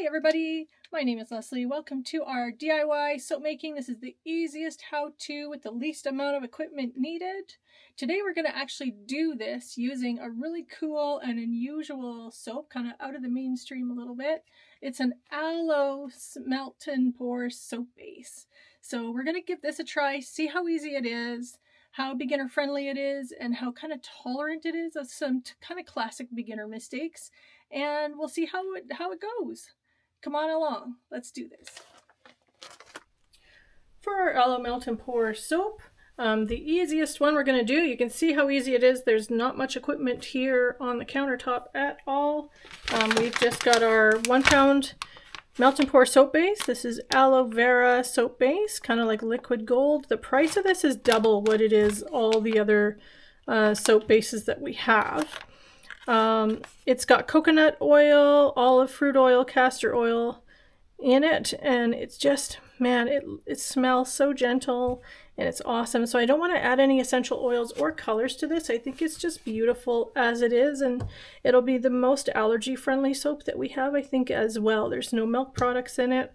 Hey everybody, my name is Leslie. Welcome to our DIY soap making. This is the easiest how-to with the least amount of equipment needed. Today we're going to actually do this using a really cool and unusual soap, kind of out of the mainstream a little bit. It's an aloe melt and pour soap base. So we're going to give this a try, see how easy it is, how beginner friendly it is, and how kind of tolerant it is of some kind of classic beginner mistakes. And we'll see how it goes. Come on along, let's do this. For our aloe melt and pour soap, the easiest one we're going to do, you can see how easy it is. There's not much equipment here on the countertop at all. We've just got our 1 pound melt and pour soap base. This is Aloe Vera soap base, kind of like liquid gold. The price of this is double what it is all the other soap bases that we have. It's got coconut oil, olive fruit oil, castor oil in it, and it's just, man, it smells so gentle and it's awesome. So I don't want to add any essential oils or colors to this. I think it's just beautiful as it is, and it'll be the most allergy friendly soap that we have, I think, as well. There's no milk products in it,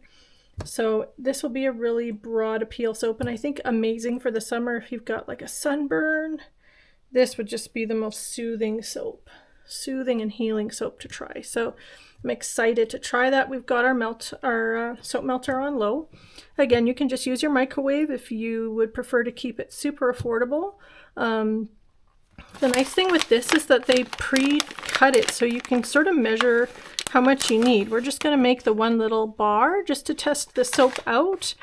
so this will be a really broad appeal soap, and I think amazing for the summer if you've got like a sunburn. This would just be the most soothing soothing and healing soap to try. So I'm excited to try that. We've got our soap melter on low. Again, you can just use your microwave if you would prefer to keep it super affordable. The nice thing with this is that they pre-cut it so you can sort of measure how much you need. We're just going to make the one little bar just to test the soap out.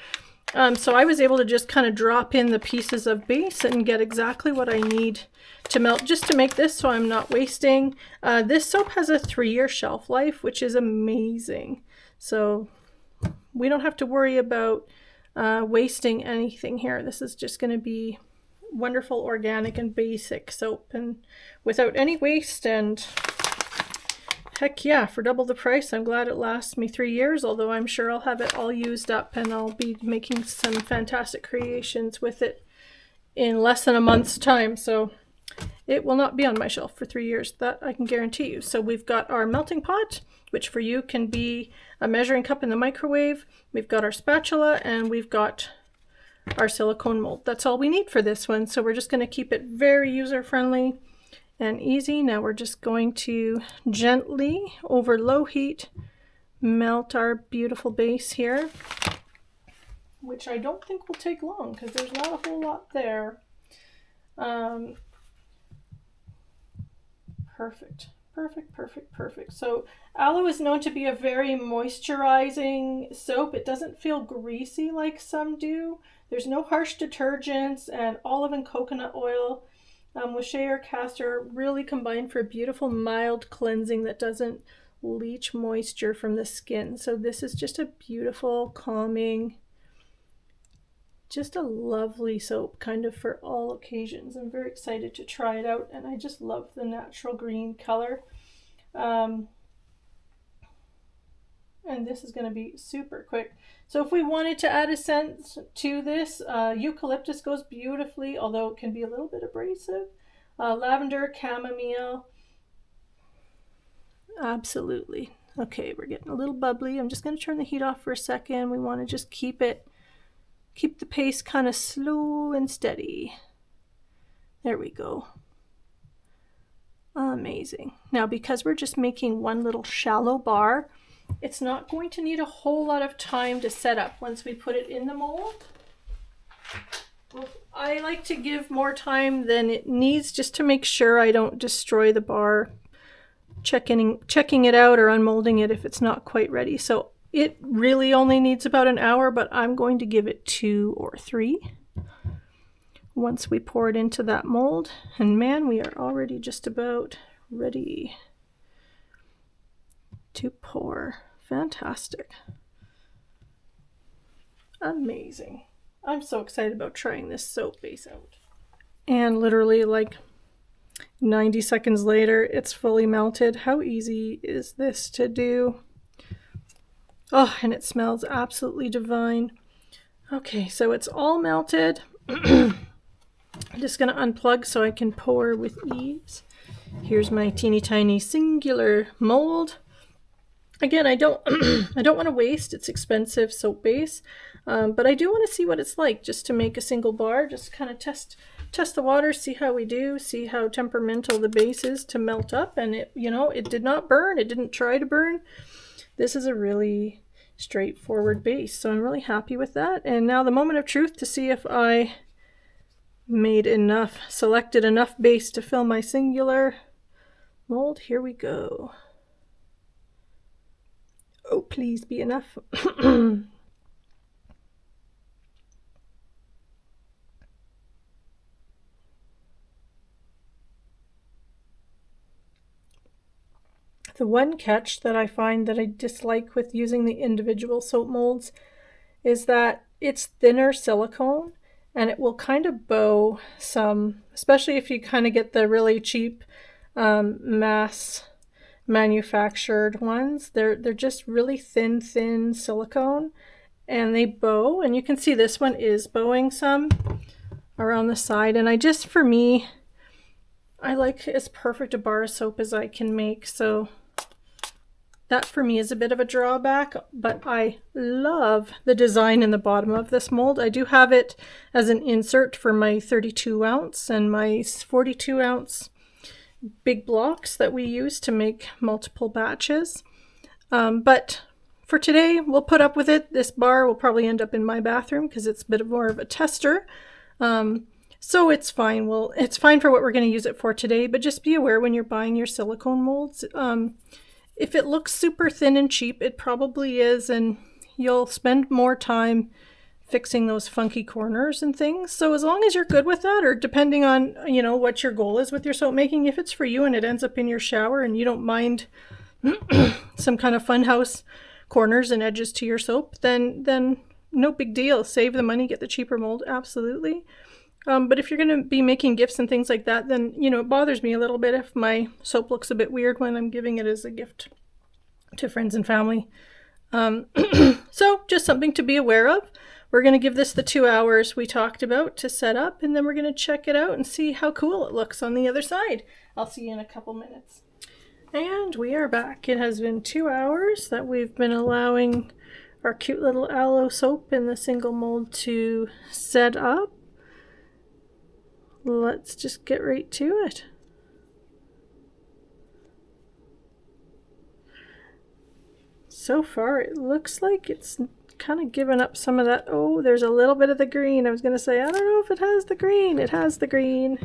So I was able to just kind of drop in the pieces of base and get exactly what I need to melt just to make this, so I'm not wasting. This soap has a 3-year shelf life, which is amazing. So we don't have to worry about wasting anything here. This is just going to be wonderful, organic, and basic soap, and without any waste. And heck yeah, for double the price, I'm glad it lasts me 3 years, although I'm sure I'll have it all used up and I'll be making some fantastic creations with it in less than a month's time. So it will not be on my shelf for 3 years, that I can guarantee you. So we've got our melting pot, which for you can be a measuring cup in the microwave. We've got our spatula, and we've got our silicone mold. That's all we need for this one. So we're just going to keep it very user-friendly and easy. Now we're just going to gently, over low heat, melt our beautiful base here, which I don't think will take long because there's not a whole lot there. Perfect. So aloe is known to be a very moisturizing soap. It doesn't feel greasy like some do. There's no harsh detergents, and olive and coconut oil with shea or castor really combined for a beautiful mild cleansing that doesn't leach moisture from the skin. So this is just a beautiful, calming, just a lovely soap, kind of for all occasions. I'm very excited to try it out, and I just love the natural green color. And this is going to be super quick. So if we wanted to add a scent to this, eucalyptus goes beautifully, although it can be a little bit abrasive. Lavender, chamomile, absolutely. Okay, we're getting a little bubbly. I'm just going to turn the heat off for a second. We want to just keep the pace kind of slow and steady. There we go. Amazing. Now, because we're just making one little shallow bar, it's not going to need a whole lot of time to set up once we put it in the mold. Well, I like to give more time than it needs just to make sure I don't destroy the bar, checking it out or unmolding it if it's not quite ready. So it really only needs about an hour, but I'm going to give it 2 or 3 once we pour it into that mold. And man, we are already just about ready to pour. Fantastic. Amazing. I'm so excited about trying this soap base out. And literally like 90 seconds later, it's fully melted. How easy is this to do? Oh, and it smells absolutely divine. Okay, so it's all melted. I'm just going to unplug so I can pour with ease. Here's my teeny tiny singular mold. Again, I don't I don't want to waste its expensive soap base, but I do want to see what it's like just to make a single bar, just kind of test the water, see how we do, see how temperamental the base is to melt up. And it, you know, it did not burn, it didn't try to burn. This is a really straightforward base, so I'm really happy with that. And now the moment of truth to see if I selected enough base to fill my singular mold. Here we go. Oh, please be enough. The one catch that I find that I dislike with using the individual soap molds is that it's thinner silicone and it will kind of bow some, especially if you kind of get the really cheap mass manufactured ones. They're just really thin silicone and they bow, and you can see this one is bowing some around the side. And for me, I like as perfect a bar of soap as I can make, so that for me is a bit of a drawback, but I love the design in the bottom of this mold. I do have it as an insert for my 32 ounce and my 42 ounce big blocks that we use to make multiple batches. But for today, we'll put up with it. This bar will probably end up in my bathroom because it's a bit more of a tester. So it's fine. Well, it's fine for what we're going to use it for today, but just be aware when you're buying your silicone molds, if it looks super thin and cheap, it probably is, and you'll spend more time fixing those funky corners and things. So as long as you're good with that, or depending on, you know, what your goal is with your soap making, if it's for you and it ends up in your shower and you don't mind some kind of funhouse corners and edges to your soap, then no big deal. Save the money, get the cheaper mold, absolutely. But if you're going to be making gifts and things like that, then, you know, it bothers me a little bit if my soap looks a bit weird when I'm giving it as a gift to friends and family. So just something to be aware of. We're going to give this the 2 hours we talked about to set up, and then we're going to check it out and see how cool it looks on the other side. I'll see you in a couple minutes. And we are back. It has been 2 hours that we've been allowing our cute little aloe soap in the single mold to set up. Let's just get right to it. So far, it looks like it's kind of given up some of that. Oh, there's a little bit of the green. I was going to say, I don't know if it has the green. It has the green.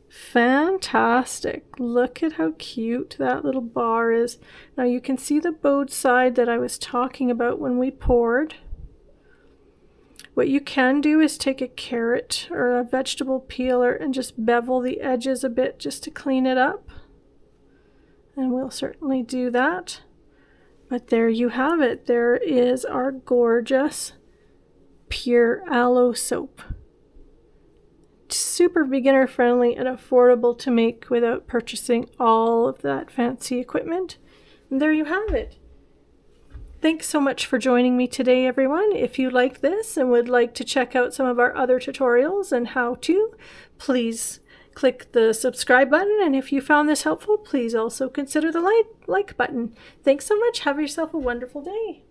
Fantastic. Look at how cute that little bar is. Now you can see the bowed side that I was talking about when we poured. What you can do is take a carrot or a vegetable peeler and just bevel the edges a bit just to clean it up. And we'll certainly do that. But there you have it. There is our gorgeous pure aloe soap. Super beginner friendly and affordable to make without purchasing all of that fancy equipment. And there you have it. Thanks so much for joining me today, everyone. If you liked this and would like to check out some of our other tutorials and how to, please click the subscribe button. And if you found this helpful, please also consider the like button. Thanks so much. Have yourself a wonderful day.